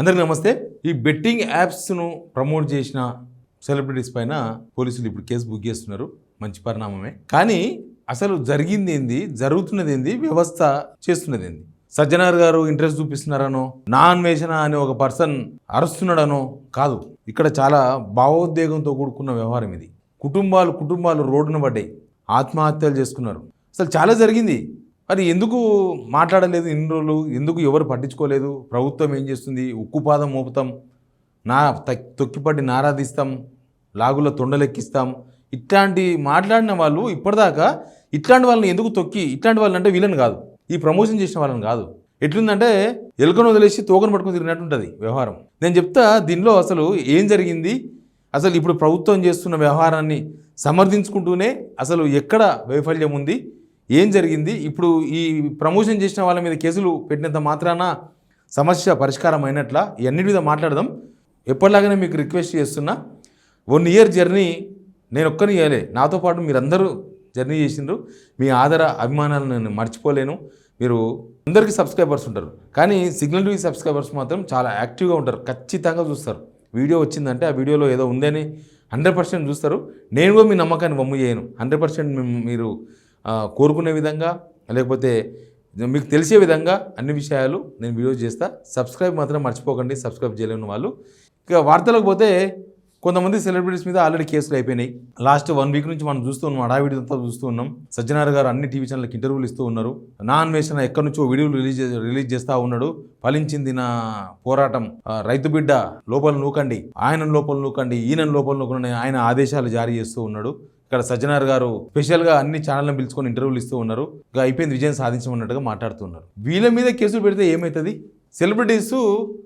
అందరికీ నమస్తే. ఈ బెట్టింగ్ యాప్స్ను ప్రమోట్ చేసిన సెలబ్రిటీస్ పైన పోలీసులు ఇప్పుడు కేసు బుక్ చేస్తున్నారు. మంచి పరిణామమే. కానీ అసలు జరిగింది ఏంది, జరుగుతున్నది ఏంది, వ్యవస్థ చేస్తున్నది ఏంది? సజ్జనార్ గారు ఇంట్రెస్ట్ చూపిస్తున్నారనో, నా అన్వేషణ అనే ఒక పర్సన్ అరుస్తున్నాడనో కాదు. ఇక్కడ చాలా భావోద్వేగంతో కూడుకున్న వ్యవహారం ఇది. కుటుంబాలు రోడ్డున పడ్డాయి, ఆత్మహత్యలు చేసుకున్నారు. అసలు చాలా జరిగింది. మరి ఎందుకు మాట్లాడలేదు ఇన్ని రోజులు? ఎందుకు ఎవరు పట్టించుకోలేదు? ప్రభుత్వం ఏం చేస్తుంది? ఉక్కుపాదం మోపుతాం, తొక్కిపట్టి నారాధిస్తాం, లాగుల తొండలెక్కిస్తాం, ఇట్లాంటి మాట్లాడిన వాళ్ళు ఇప్పటిదాకా ఇట్లాంటి వాళ్ళని ఎందుకు ఇట్లాంటి వాళ్ళని అంటే వీళ్ళని కాదు, ఈ ప్రమోషన్ చేసిన వాళ్ళని కాదు. ఎట్లుందంటే ఎలుకను వదిలేసి తోకను పట్టుకుని తిరిగినట్టు ఉంటుంది వ్యవహారం. నేను చెప్తా దీనిలో అసలు ఏం జరిగింది. అసలు ఇప్పుడు ప్రభుత్వం చేస్తున్న వ్యవహారాన్ని సమర్థించుకుంటూనే అసలు ఎక్కడ వైఫల్యం ఉంది, ఏం జరిగింది, ఇప్పుడు ఈ ప్రమోషన్ చేసిన వాళ్ళ మీద కేసులు పెట్టినంత మాత్రాన సమస్య పరిష్కారం అయినట్లా, ఇవన్నిటి మీద మాట్లాడదాం. ఎప్పటిలాగానే మీకు రిక్వెస్ట్ చేస్తున్నా, 1 year జర్నీ నేను ఒక్కరిని చేయలే, నాతో పాటు మీరందరూ జర్నీ చేసిండ్రు. మీ ఆదర అభిమానాలను నేను మర్చిపోలేను. మీరు అందరికీ సబ్స్క్రైబర్స్ ఉంటారు, కానీ సిగ్నల్ టీవీ సబ్స్క్రైబర్స్ మాత్రం చాలా యాక్టివ్గా ఉంటారు. ఖచ్చితంగా చూస్తారు. వీడియో వచ్చిందంటే ఆ వీడియోలో ఏదో ఉందని 100% చూస్తారు. నేను కూడా మీ నమ్మకాన్ని వమ్ము చేయను. 100% మీరు కోరుకునే విధంగా, లేకపోతే మీకు తెలిసే విధంగా అన్ని విషయాలు నేను వీడియో చేస్తా. సబ్స్క్రైబ్ మాత్రం మర్చిపోకండి, సబ్స్క్రైబ్ చేయలేని వాళ్ళు. ఇక వార్తలకు పోతే, కొంతమంది సెలబ్రిటీస్ మీద ఆల్రెడీ కేసులు అయిపోయినాయి. లాస్ట్ 1 week నుంచి మనం చూస్తూ ఉన్నాం, హడావిడితో చూస్తూ ఉన్నాం. సజ్జనార్ గారు అన్ని టీవీ ఛానళ్ళకి ఇంటర్వ్యూలు ఇస్తూ ఉన్నారు. నా అన్వేషణ ఎక్కడి నుంచో వీడియోలు రిలీజ్ చేస్తూ ఉన్నాడు. ఫలించింది నా పోరాటం, రైతు బిడ్డ లోపల నూకండి, ఆయన లోపల నూకండి, ఈయన లోపల నూకండి, ఆయన ఆదేశాలు జారీ చేస్తూ ఉన్నాడు. ఇక్కడ సజ్జనార్ గారు స్పెషల్గా అన్ని ఛానళ్ళను పిలుచుకొని ఇంటర్వ్యూలు ఇస్తూ ఉన్నారు. ఇక అయిపోయింది, విజయం సాధించమన్నట్టుగా మాట్లాడుతున్నారు. వీళ్ళ మీద కేసులు పెడితే ఏమవుతుంది? సెలబ్రిటీస్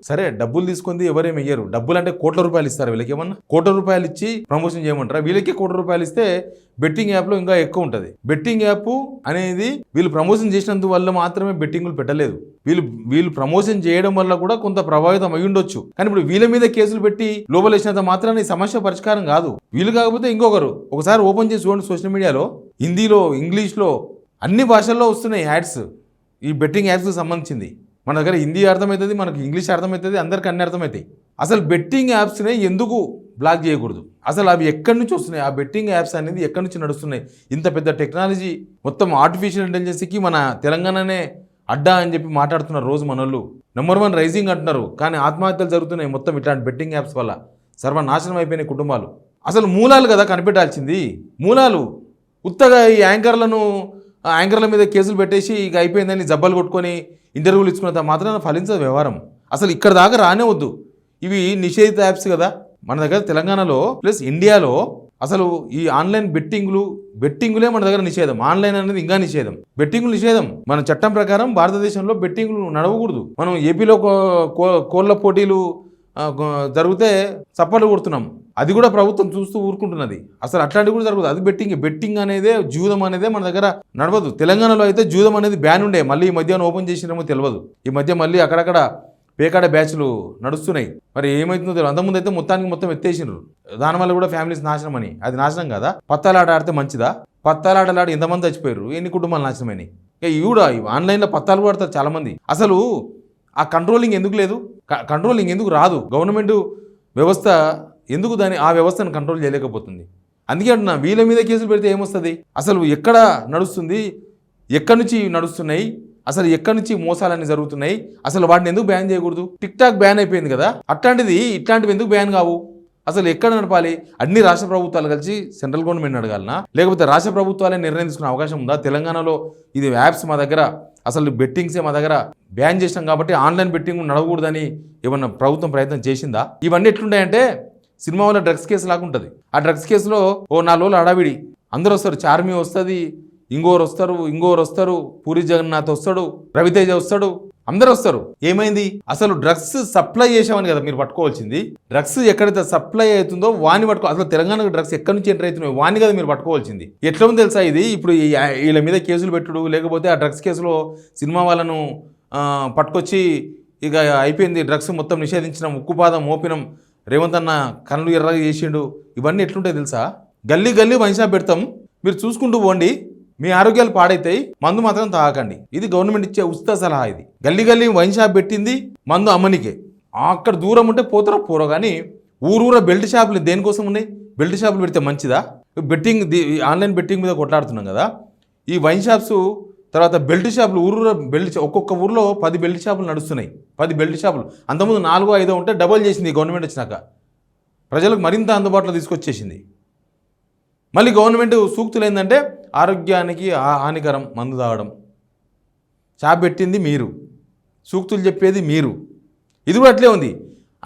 సరే డబ్బులు తీసుకుంది, ఎవరేమి ఇయ్యరు. డబ్బులు అంటే కోట్ల రూపాయలు ఇస్తారు. వీళ్ళకి ఏమన్నా కోట్ల రూపాయలు ఇచ్చి ప్రమోషన్ చేయమంటారా? వీళ్ళకి కోట్ల రూపాయలు ఇస్తే బెట్టింగ్ యాప్లో ఇంకా ఎక్కువ ఉంటుంది. బెట్టింగ్ యాప్ అనేది వీళ్ళు ప్రమోషన్ చేసినందు వల్ల మాత్రమే బెట్టింగ్లు పెట్టలేదు. వీళ్ళు ప్రమోషన్ చేయడం వల్ల కూడా కొంత ప్రభావితం అయి ఉండొచ్చు. కానీ ఇప్పుడు వీళ్ళ మీద కేసులు పెట్టి లోపలేసినంత మాత్రాన్ని సమస్య పరిష్కారం కాదు. వీళ్ళు కాకపోతే ఇంకొకరు. ఒకసారి ఓపెన్ చేసి చూడండి, సోషల్ మీడియాలో హిందీలో, ఇంగ్లీష్లో అన్ని భాషల్లో వస్తున్నాయి యాడ్స్. ఈ బెట్టింగ్ యాప్స్కి సంబంధించింది మన దగ్గర హిందీ అర్థమవుతుంది, మనకు ఇంగ్లీష్ అర్థమవుతుంది, అందరికి అన్ని అర్థమవుతాయి. అసలు బెట్టింగ్ యాప్స్ని ఎందుకు బ్లాక్ చేయకూడదు? అసలు అవి ఎక్కడి నుంచి వస్తున్నాయి? ఆ బెట్టింగ్ యాప్స్ అనేది ఎక్కడి నుంచి నడుస్తున్నాయి? ఇంత పెద్ద టెక్నాలజీ, మొత్తం ఆర్టిఫిషియల్ ఇంటెలిజెన్స్కి మన తెలంగాణనే అడ్డా అని చెప్పి మాట్లాడుతున్నారు రోజు మనోళ్ళు. నెంబర్ 1 రైజింగ్ అంటున్నారు, కానీ ఆత్మహత్యలు జరుగుతున్నాయి మొత్తం ఇట్లాంటి బెట్టింగ్ యాప్స్ వల్ల. సర్వనాశనం అయిపోయినాయి కుటుంబాలు. అసలు మూలాలు కదా కనిపెట్టాల్సింది. మూలాలు ఉత్తగా ఈ యాంకర్ల మీద కేసులు పెట్టేసి ఇక అయిపోయిందని జబ్బలు కొట్టుకొని ఇంటర్వ్యూలు ఇచ్చుకున్నంత మాత్రాన ఫలించదు వ్యవహారం. అసలు ఇక్కడ దాకా రానే వద్దు. ఇవి నిషేధిత యాప్స్ కదా మన దగ్గర తెలంగాణలో ప్లస్ ఇండియాలో. అసలు ఈ ఆన్లైన్ బెట్టింగులే మన దగ్గర నిషేధం. ఆన్లైన్ అనేది ఇంకా నిషేధం. బెట్టింగులు నిషేధం. మన చట్టం ప్రకారం భారతదేశంలో బెట్టింగులు నడవకూడదు. మనం ఏపీలో కోళ్ళ పోటీలు జరిగితే చప్పట్లు కొడుతున్నాం, అది కూడా ప్రభుత్వం చూస్తూ ఊరుకుంటున్నది. అసలు అట్లాంటివి కూడా జరుగుతుంది. అది బెట్టింగ్ అనేదే, జూదం అనేదే మన దగ్గర నడవదు. తెలంగాణలో అయితే జూదం అనేది బ్యాన్ ఉండే, మళ్ళీ ఈ మధ్యాహ్నం ఓపెన్ చేసినామో తెలియదు. ఈ మధ్య మళ్ళీ అక్కడక్కడ పేకాడ బ్యాచ్లు నడుస్తున్నాయి. మరి ఏమవుతుందో తెలియదు. అంతకుముందు అయితే మొత్తం ఎత్తేసినారు. దానివల్ల కూడా ఫ్యామిలీస్ నాశనం అని. అది నాశనం కదా? పత్తాలాట ఆడితే మంచిదా? పత్తాలాటలాడి ఎంతమంది చచ్చిపోయారు, ఎన్ని కుటుంబాలు నాశనమైనాయి. ఇక కూడా ఆన్లైన్లో పత్తాలు పడతారు చాలామంది. అసలు ఆ కంట్రోలింగ్ ఎందుకు లేదు? కంట్రోలింగ్ ఎందుకు రాదు? గవర్నమెంట్ వ్యవస్థ ఎందుకు ఆ వ్యవస్థను కంట్రోల్ చేయలేకపోతుంది? అందుకే అంటున్నా, వీళ్ళ మీద కేసులు పెడితే ఏమొస్తుంది? అసలు ఎక్కడ నడుస్తుంది, ఎక్కడి నుంచి నడుస్తున్నాయి, అసలు ఎక్కడి నుంచి మోసాలన్నీ జరుగుతున్నాయి, అసలు వాటిని ఎందుకు బ్యాన్ చేయకూడదు? టిక్-టాక్ బ్యాన్ అయిపోయింది కదా, ఇట్లాంటివి ఎందుకు బ్యాన్ కావు? అసలు ఎక్కడ నడపాలి? అన్ని రాష్ట్ర ప్రభుత్వాలు కలిసి సెంట్రల్ గవర్నమెంట్ అడగాలనా, లేకపోతే రాష్ట్ర ప్రభుత్వాలే నిర్ణయం తీసుకునే అవకాశం ఉందా? తెలంగాణలో ఇది యాప్స్ మా దగ్గర, అసలు బెట్టింగ్సే మా దగ్గర బ్యాన్ చేసినాం కాబట్టి ఆన్లైన్ బెట్టింగ్ నడవకూడదని ఏమన్నా ప్రభుత్వం ప్రయత్నం చేసిందా? ఇవన్నీ ఎట్లుంటాయంటే సినిమా వల్ల డ్రగ్స్ కేసు లాగా ఉంటుంది. ఆ డ్రగ్స్ కేసులో 4 రోజులు హడావిడి, అందరూ వస్తారు. చార్మి వస్తుంది, ఇంకోరు వస్తారు, పూరి జగన్నాథ్ వస్తాడు, రవితేజ వస్తాడు, అందరూ వస్తారు. ఏమైంది? అసలు డ్రగ్స్ సప్లై చేసామని కదా మీరు పట్టుకోవాల్సింది. డ్రగ్స్ ఎక్కడైతే సప్లై అవుతుందో వాడిని అసలు తెలంగాణకు డ్రగ్స్ ఎక్కడి నుంచి ఎంటర్ అవుతున్నాయో వాడిని కదా మీరు పట్టుకోవాల్సింది. ఎట్లా ఉంది తెలుసా ఇది? ఇప్పుడు వీళ్ళ మీద కేసులు పెట్టుడు, లేకపోతే ఆ డ్రగ్స్ కేసులో సినిమా వాళ్ళను పట్టుకొచ్చి ఇక అయిపోయింది, డ్రగ్స్ మొత్తం నిషేధించినాం, ఉక్కుపాదం మోపినం, రేవంత్ అన్న కళ్ళు ఎర్రగా చేసిండు. ఇవన్నీ ఎట్లుంటాయి తెలుసా? గల్లీ వైన్ షాప్ పెడతాం, మీరు చూసుకుంటూ పోండి, మీ ఆరోగ్యాలు పాడైతాయి, మందు మాత్రం తాగకండి. ఇది గవర్నమెంట్ ఇచ్చే ఉచిత సలహా. ఇది గల్లీ వైన్ షాప్ పెట్టింది మందు అమ్మనికే. అక్కడ దూరం ఉంటే పోతారో పోరో, కానీ ఊరూర బెల్ట్ షాపులు దేనికోసం ఉన్నాయి? బెల్ట్ షాపులు పెడితే మంచిదా? బెట్టింగ్ ఆన్లైన్ బెట్టింగ్ మీద కొట్లాడుతున్నాం కదా. ఈ వైన్ షాప్స్ తర్వాత బెల్ట్ షాపులు ఊరూర ఒక్కొక్క ఊర్లో 10 బెల్ట్ షాపులు నడుస్తున్నాయి. 10 బెల్ట్ షాపులు. అంతకుముందు 4-5 ఉంటే డబల్ చేసింది గవర్నమెంట్ వచ్చినాక, ప్రజలకు మరింత అందుబాటులో తీసుకొచ్చేసింది. మళ్ళీ గవర్నమెంట్ సూక్తులు ఏంటంటే ఆరోగ్యానికి హానికరం మందు తాగడం. షాప్ పెట్టింది మీరు, సూక్తులు చెప్పేది మీరు. ఇది కూడా అట్లే ఉంది.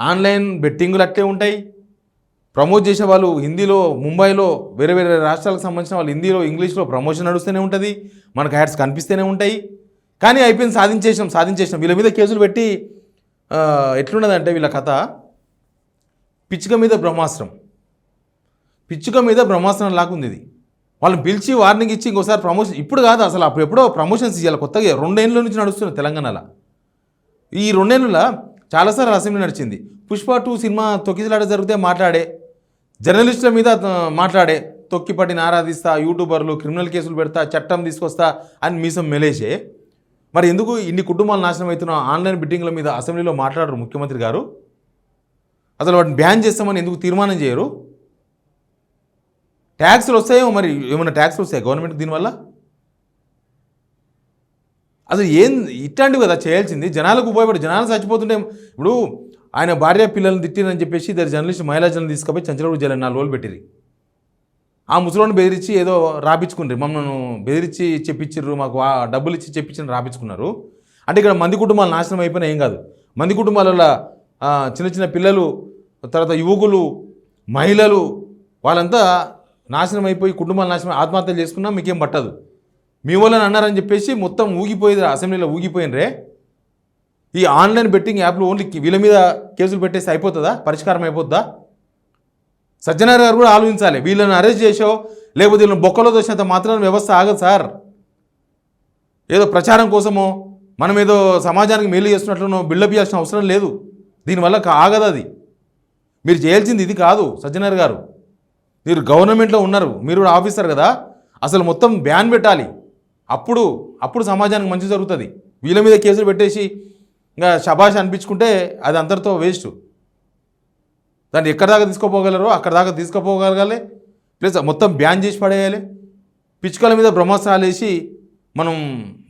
ఆన్లైన్ బెట్టింగులు అట్లే ఉంటాయి. ప్రమోట్ చేసే వాళ్ళు హిందీలో, ముంబైలో వేరే వేరే రాష్ట్రాలకు సంబంధించిన వాళ్ళు హిందీలో ఇంగ్లీష్లో ప్రమోషన్ నడుస్తూనే ఉంటుంది, మనకు యాడ్స్ కనిపిస్తూనే ఉంటాయి. కానీ అయిపోయింది, సాధించేసినాం. వీళ్ళ మీద కేసులు పెట్టి ఎట్లున్నదంటే వీళ్ళ కథ పిచ్చుక మీద బ్రహ్మాస్త్రం లాగుంది ఇది. వాళ్ళని పిలిచి వార్నింగ్ ఇచ్చి ఇంకోసారి ప్రమోషన్, ఇప్పుడు కాదు అసలు, అప్పుడెప్పుడో ప్రమోషన్స్ ఇవ్వాలి. కొత్తగా 2 ఏళ్ళ నుంచి నడుస్తుంది తెలంగాణలో. ఈ 2 ఏళ్ళలో చాలాసార్లు అసెంబ్లీ నడిచింది. పుష్ప 2 సినిమా తొక్కిసలాట జరిగితే మాట్లాడే, జర్నలిస్టుల మీద మాట్లాడే, తొక్కిపట్టిని ఆరాధిస్తా, యూట్యూబర్లు క్రిమినల్ కేసులు పెడతా, చట్టం తీసుకొస్తా అని మీసం మెలేసే. మరి ఎందుకు ఇన్ని కుటుంబాలు నాశనం అవుతున్న ఆన్లైన్ బిట్టింగ్ల మీద అసెంబ్లీలో మాట్లాడరు ముఖ్యమంత్రి గారు? అసలు వాటిని బ్యాన్ చేస్తామని ఎందుకు తీర్మానం చేయరు? ట్యాక్సులు వస్తాయేమో, మరి ఏమైనా ట్యాక్సులు వస్తాయి గవర్నమెంట్కి దీనివల్ల? అసలు ఇట్లాంటివి కదా చేయాల్సింది, జనాలకు ఉపయోగపడి. జనాలు చచ్చిపోతుంటే ఇప్పుడు ఆయన భార్య పిల్లల్ని తిట్టిరని చెప్పేసి ఇద్దరు జర్నలిస్ట్ మహిళా జర్నలిస్ట్ తీసుకుపోయి చంచలగూడ జైలు 4 రోజులు పెట్టిరి. ఆ ముసలోని బెదిరించి ఏదో రాపించుకున్నారు, మమ్మల్ని బెదిరించి చెప్పించారు, మాకు డబ్బులు ఇచ్చి చెప్పించి రాపించుకున్నారు. అంటే ఇక్కడ మంది కుటుంబాలు నాశనం అయిపోయినా ఏం కాదు. మంది కుటుంబాలలో చిన్న చిన్న పిల్లలు, తర్వాత యువకులు, మహిళలు వాళ్ళంతా నాశనం అయిపోయి కుటుంబాలు నాశనం, ఆత్మహత్యలు చేసుకున్నా మీకేం పట్టదు. మీ వాళ్ళని అన్నారని చెప్పేసి మొత్తం ఊగిపోయేది, అసెంబ్లీలో ఊగిపోయినరే. ఈ ఆన్లైన్ బెట్టింగ్ యాప్లు ఓన్లీ వీళ్ళ మీద కేసులు పెట్టేసి అయిపోతుందా? పరిష్కారం అయిపోతుందా? సజ్జనార్ గారు కూడా ఆలోచించాలి. వీళ్ళని అరెస్ట్ చేసో లేకపోతే వీళ్ళని బొక్కలో దోసినంత మాత్రం వ్యవస్థ ఆగదు సార్. ఏదో ప్రచారం కోసమో మనం ఏదో సమాజానికి మేలు చేస్తున్నట్లునో బిల్డప్ చేయాల్సిన అవసరం లేదు. దీనివల్ల ఆగదు అది. మీరు చేయాల్సింది ఇది కాదు. సజ్జనార్ గారు, మీరు గవర్నమెంట్లో ఉన్నారు, మీరు కూడా ఆఫీసర్ కదా, అసలు మొత్తం బ్యాన్ పెట్టాలి. అప్పుడు సమాజానికి మంచి జరుగుతుంది. వీళ్ళ మీద కేసులు పెట్టేసి ఇంకా శబాష్ అనిపించుకుంటే అది అంతటితో వేస్ట్. దాన్ని ఎక్కడి దాకా తీసుకోపోగలరో అక్కడ దాకా తీసుకుపోగలగాలి. ప్లస్ మొత్తం బ్యాన్ చేసి పడేయాలి. పిచ్చుకల మీద బ్రహ్మాస్త్రాలు వేసి మనం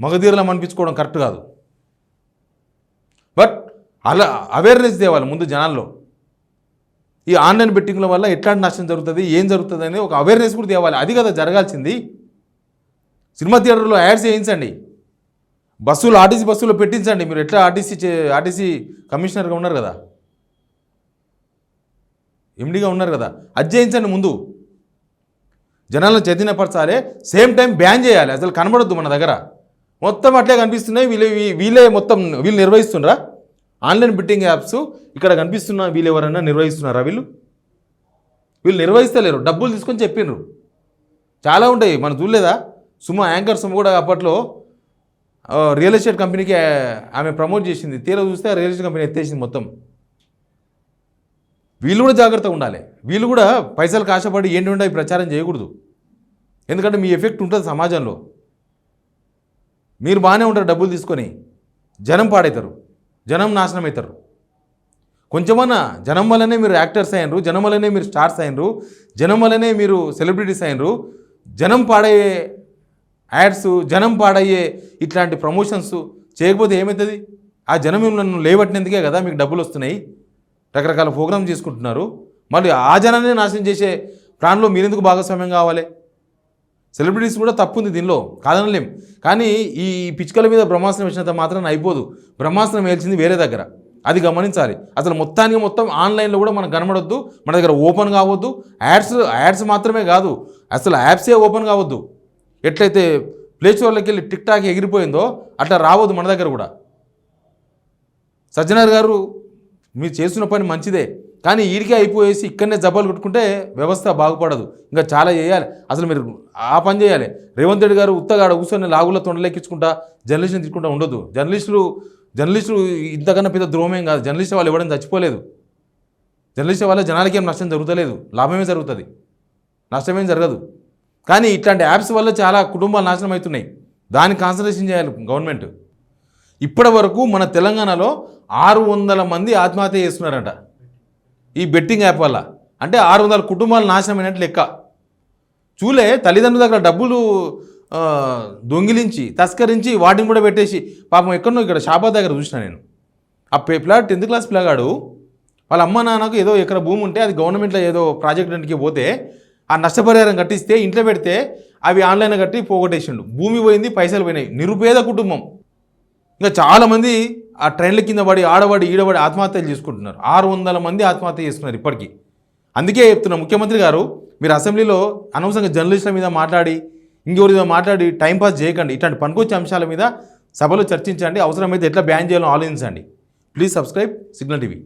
మగధీరలం అనిపించుకోవడం కరెక్ట్ కాదు. బట్ అలా అవేర్నెస్ తేవాలి ముందు జనాల్లో. ఈ ఆన్లైన్ బెట్టింగ్ల వల్ల ఎట్లాంటి నష్టం జరుగుతుంది, ఏం జరుగుతుంది అనేది ఒక అవేర్నెస్ కూడా తేవాలి. అది కదా జరగాల్సింది. సినిమా థియేటర్లో యాడ్స్ చేయించండి, బస్సులు ఆర్టీసీ బస్సులో పెట్టించండి. మీరు ఎట్లా ఆర్టీసీ కమిషనర్గా ఉన్నారు కదా, ఎండీగా ఉన్నారు కదా, అది చేయించండి ముందు. జనాలను చైతన్యపరచాలి. సేమ్ టైం బ్యాన్ చేయాలి. అసలు కనబడొద్దు మన దగ్గర. మొత్తం అట్లే కనిపిస్తున్నాయి. వీళ్ళు నిర్వహిస్తున్నారా ఆన్లైన్ బెట్టింగ్ యాప్స్? ఇక్కడ కనిపిస్తున్న వీళ్ళు ఎవరైనా నిర్వహిస్తున్నారా? వీళ్ళు నిర్వహిస్తలేరు, డబ్బులు తీసుకొని చెప్పిండ్రు. చాలా ఉంటాయి, మనం చూడలేదా? యాంకర్ సుమ కూడా అప్పట్లో రియల్ ఎస్టేట్ కంపెనీకి ఆమె ప్రమోట్ చేసింది. తీరా చూస్తే ఆ రియల్ ఎస్టేట్ కంపెనీ ఎత్తేసింది మొత్తం. వీళ్ళు కూడా జాగ్రత్తగా ఉండాలి. వీళ్ళు కూడా పైసలకు ఆశపడి ఏంటంటే అవి ప్రచారం చేయకూడదు. ఎందుకంటే మీ ఎఫెక్ట్ ఉంటుంది సమాజంలో. మీరు బాగానే ఉంటారు డబ్బులు తీసుకొని, జనం పాడవుతారు, జనం నాశనం అవుతారు. కొంచెమన్నా జనం వల్లనే మీరు యాక్టర్స్ అయినరు, జనం వల్లనే మీరు స్టార్స్ అయినరు, జనం వల్లనే మీరు సెలబ్రిటీస్ అయినరు. జనం పాడయ్యే యాడ్స్, జనం పాడయ్యే ఇట్లాంటి ప్రమోషన్స్ చేయకపోతే ఏమవుతుంది? ఆ జనం మిమ్మల్ని లేవట్టినందుకే కదా మీకు డబ్బులు వస్తున్నాయి. రకరకాల ప్రోగ్రామ్ చేసుకుంటున్నారు. మళ్ళీ ఆ జనాన్ని నాశనం చేసే ప్లాన్లో మీరెందుకు భాగస్వామ్యం కావాలి? సెలబ్రిటీస్ కూడా తప్పు ఉంది దీనిలో, కాదనలేం. కానీ ఈ పిచ్చుకల మీద బ్రహ్మాస్త్రం వేసినంత మాత్రం అయిపోదు. బ్రహ్మాస్త్రం వేల్చింది వేరే దగ్గర, అది గమనించాలి. అసలు మొత్తం ఆన్లైన్లో కూడా మనకు కనబడొద్దు, మన దగ్గర ఓపెన్ కావద్దు. యాడ్స్ మాత్రమే కాదు, అసలు యాప్సే ఓపెన్ కావద్దు. ఎట్లయితే ప్లే స్టోర్లోకి వెళ్ళి టిక్ టాక్ ఎగిరిపోయిందో అట్లా రావద్దు మన దగ్గర కూడా. సజ్జనార్ గారు, మీరు చేస్తున్న పని మంచిదే, కానీ ఈడికే అయిపోయేసి ఇక్కడనే జబ్బలు కొట్టుకుంటే వ్యవస్థ బాగుపడదు. ఇంకా చాలా చేయాలి. అసలు మీరు ఆ పని చేయాలి. రేవంత్ రెడ్డి గారు ఉత్తగాడ కూర్చొని లాగుల తొండలెక్కించుకుంటా జర్నలిస్ట్ని తీసుకుంటా ఉండొద్దు. జర్నలిస్టులు ఇంతకన్నా పెద్ద ద్రోహమేం కాదు. జర్నలిస్ట్ వాళ్ళు ఎవరైనా చచ్చిపోలేదు. జర్నలిస్ట్ వల్ల జనాలకి ఏం నష్టం జరుగుతలేదు, లాభమే జరుగుతుంది, నష్టమేం జరగదు. కానీ ఇట్లాంటి యాప్స్ వల్ల చాలా కుటుంబాలు నాశనం అవుతున్నాయి. దాన్ని కాన్సన్ట్రేషన్ చేయాలి గవర్నమెంట్. ఇప్పటి వరకు మన తెలంగాణలో 600 మంది ఆత్మహత్య చేస్తున్నారట ఈ బెట్టింగ్ యాప్ వల్ల. అంటే 600 కుటుంబాలు నాశనమైనట్టు లెక్క. చూలే తల్లిదండ్రుల దగ్గర డబ్బులు దొంగిలించి తస్కరించి వాటిని కూడా పెట్టేసి పాపం ఎక్కడో ఇక్కడ షాబాద్ దగ్గర చూసిన నేను. ఆ పిల్లాడు 10th క్లాస్ పిల్లగాడు వాళ్ళ అమ్మ నాన్నకు ఏదో ఎకర భూమి ఉంటే అది గవర్నమెంట్లో ఏదో ప్రాజెక్ట్ రెంట్కి పోతే ఆ నష్టపరిహారం కట్టిస్తే ఇంట్లో పెడితే అవి ఆన్లైన్ కట్టి పోగొట్టేసిండు. భూమి పోయింది, పైసలు పోయినాయి. నిరుపేద కుటుంబం. ఇంకా చాలామంది ఆ ట్రైన్ల కింద పడి ఆడబడి ఈడబడి ఆత్మహత్యలు చేసుకుంటున్నారు. 600 మంది ఆత్మహత్య చేసుకున్నారు ఇప్పటికీ. అందుకే చెప్తున్నా ముఖ్యమంత్రి గారు, మీరు అసెంబ్లీలో అనవసరంగా జర్నలిస్టుల మీద మాట్లాడి ఇంకెవరి మీద మాట్లాడి టైంపాస్ చేయకండి. ఇట్లాంటి పనికొచ్చే అంశాల మీద సభలో చర్చించండి. అవసరమైతే ఎట్లా బ్యాన్ చేయాలో ఆలోచించండి. Please subscribe signal TV.